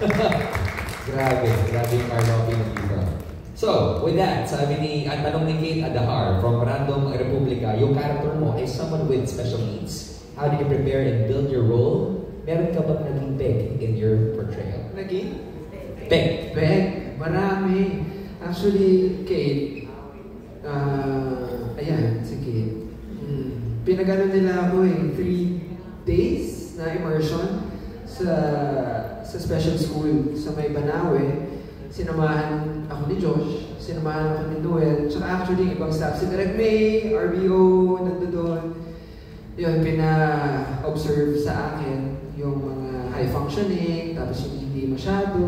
Grabe yung Carlo pinakita. So, with that, sabi ang tanong ni Kate Adahar from Random Republica, yung character mo ay someone with special needs. How did you prepare and build your role? Meron ka ba naging peg in your portrayal? Naging? Peg. Marami. Actually, Kate, ayan, si Kate. Pinagano nila ako 3 days na immersion sa special school sa may Banawe. Sinamahan ako ni Josh, sinamahan ako ni Noel, tsaka actually ibang staff, si Direk May, RBO, nandoon. Yun, pina-observe sa akin yung mga high functioning, tapos yung hindi masyado.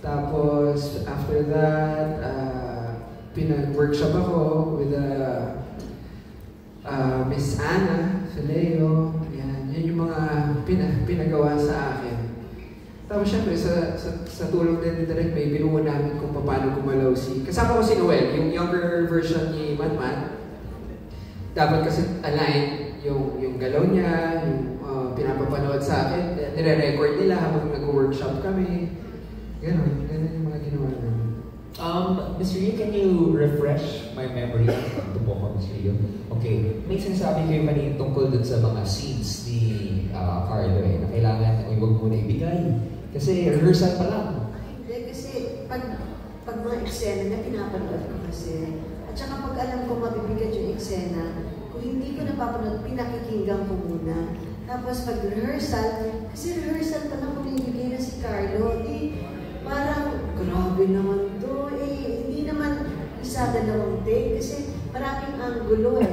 Tapos, after that, pinag-workshop ako with Miss Anna Fileo. Yan yung mga pinagawa sa akin. Tapos syempre, sa tulong din ni Direk May, binuo namin kung paano gumalaw kasama ko si Noel, yung younger version ni Matmat. Dapat kasi align yung galaw niya, yung pinapapanood sa akin, nire-record nila habang nag-workshop kami. Ganon yung mga ginawa namin. Mr. Yu, can you refresh my memory? Ito po ako, Mr. Yu. Okay, may sinasabi kayo kanina tungkol dun sa mga scenes ni Carlo na kailangan huwag muna ibigay. Kasi rehearsal pa lang. Hindi, kasi pag mga eksena na pinapanood ko kasi, at saka pag alam ko mabibigat yung eksena, kung hindi ko napapanood, pinakikinggan ko muna. Tapos pag rehearsal, kasi rehearsal pa lang kung ibigay na si Carlo, parang grabe naman to, hindi naman isa, dalawang take, kasi maraming anggulo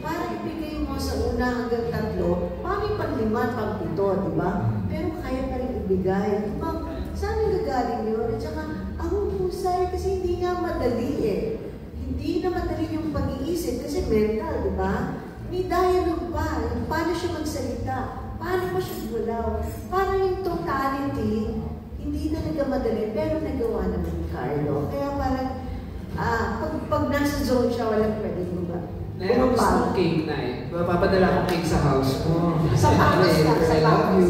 Parang ibigay mo sa una hanggang 3, pangit pang 5, pang 7, di ba? Pero kaya pa rin ibigay. Saan nagagaling yun? At saka, ang husay, kasi hindi nga madali Hindi na madali yung pag-iisip, kasi mental, di ba? May dialogue pa, yung paano siya magsalita, paano mo siya gulaw. Parang yung totality, hindi talaga madali, pero nagawa naman ni Carlo. Kaya parang, pag nasa zone siya, walang pwede mo ba? Nairoon gusto mong cake na Papadala akong cake sa house mo. Sa panos ka, sa panos.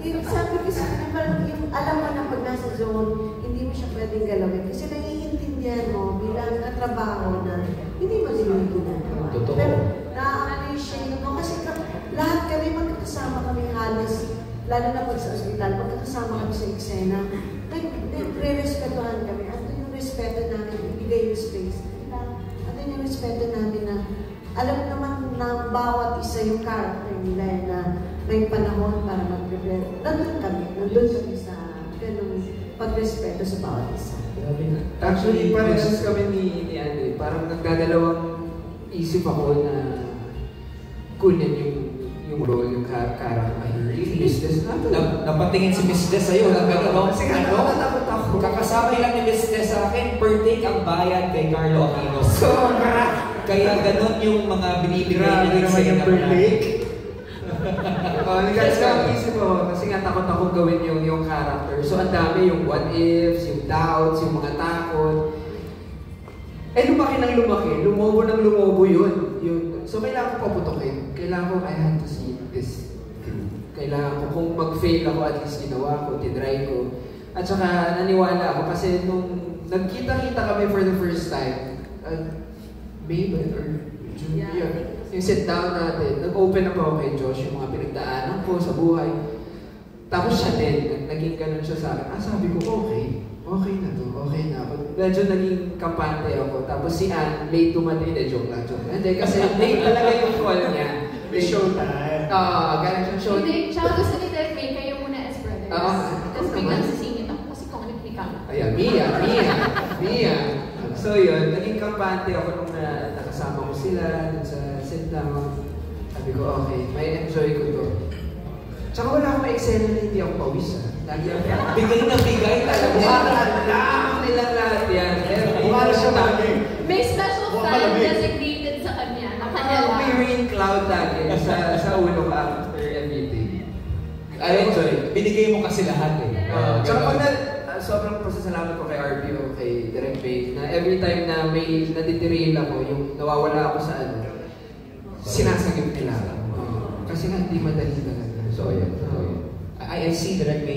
Yung sabi ko sa akin, yung alam mo na pag nasa zone, hindi mo siya pwedeng galawin. Kasi naiintindihan mo bilang katrabaho na hindi mo din ginagawa. Pero na-appreciate mo kasi lahat kami magkakasama kami halos, lalo na pag sa ospital, magkakasama kami sa eksena. Nagre-respetohan kami. At yung respeto namin, ibigay yung space. Yung respeto namin na alam naman na bawat isa yung character nila na may panahon para mag-prepare. Nandun kami sa ganung pagrespeto sa bawat isa. Actually, parehas kami ni Andre. Parang nagdadalawang isip ako na kunin yung role, yung character. Miss Des na ito. Napatingin si Miss Des sa'yo. Kasi natakot ako. Kakasabay lang ni Miss Des sa akin, per take ang bayad kay Carlo Aquino. Sobra! Kaya ganun yung mga binibigay naman yung per take. Nagkakas ka ang isip ko, kasi nga takot ako gawin yung character. So ang dami yung what ifs, yung doubts, yung mga takot. Lumaki ng lumaki. Lumobo yun. So kailangan ko paputokin. Kailangan ko, I have to see this. Kailangan ko, kung mag-fail ako, at least ginawa ko, tinry ko. At saka naniwala ako kasi nung nagkita-kita kami for the first time, May ba or June? Yeah. Yung sit down natin, nag-open up ako kay Josh yung mga pinagdaanan ko sa buhay. Tapos siya din, naging ganun siya sa akin. Sabi ko, okay na to, okay na ako. Medyo naging kampante ako. Tapos si Ann, late dumating, joke lang. Hindi, kasi late talaga yung call niya. May showtime. Ganun siyang show. Hindi, siya gusto ni Direk May, kayo muna as brothers. Tapos biglang sisingit ako kasi kung ano ka. Ayan, Mia. So yun, naging kampante ako nung nakasama ko sila dun sa sit down. Sabi ko, okay, may enjoy ko to. Tsaka wala akong eksena na hindi ako pawis. Lagi ako, bigay na bigay talaga. Alam nila lahat yan. Bukala siya lagi. May special fan designated sa kanya. May rain cloud lagi sa ulo ka after everything. I enjoy. Binigay mo kasi lahat Tsaka pag sobrang pasasalamat ko kay RBO, kay Direk May, na every time na may naditirail ako, yung nawawala ako sa sinasagip nila. Kasi nga hindi madali talaga. So, yeah. I see Direk May.